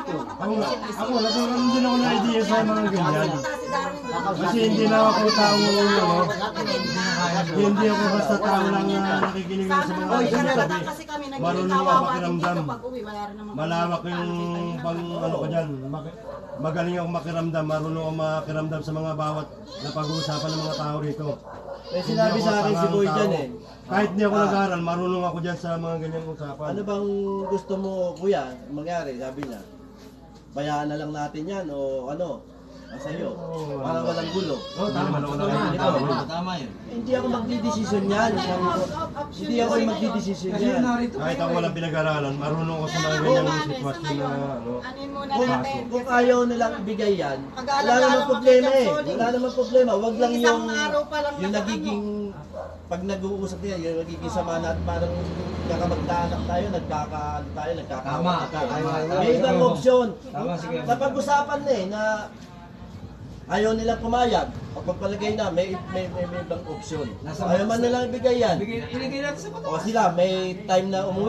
Ako, nagkaroon din ako ng idea sa mga ganyan. Kasi hindi na ako tao hindi ako basta tao lang na nakikinig sa mga sinasabi. Marunong ako makiramdam. Malawak yung pang ano ko dyan. Magaling ako makiramdam. Marunong ako makiramdam sa mga bawat na pag-uusapan ng mga tao rito. May sinabi sa akin si Boy dyan eh. Kahit hindi ako nag-aaral, marunong ako dyan sa mga ganyang usapan. Ano bang gusto mo kuya mangyari? Sabi niya. Bayaan na lang natin yan o ano? Nasa iyo. Para walang gulo. Tama na Tama yun. Hindi ako magdidesisyon yan. Hindi ako yung magdidesisyon yan. kahit ako walang pinag-aralan, marunong ako sa mga ganyang sitwasyon na ano. Kung ayaw nilang ibigay yan, wala namang problema eh. Wala namang problema. Wag lang yung nagiging, pag nag-uusap niya, yung nagiging sama natin, parang kakamagtaanak tayo, nagkakawa tayo. May ibang opsyon. Napag-usapan na eh, na ayaw nilang pumayag. Pag pagpalagay na, may ibang opsyon. Ayaw man nilang ibigay yan. Ibigay natin sa O sila, may time na umuwi.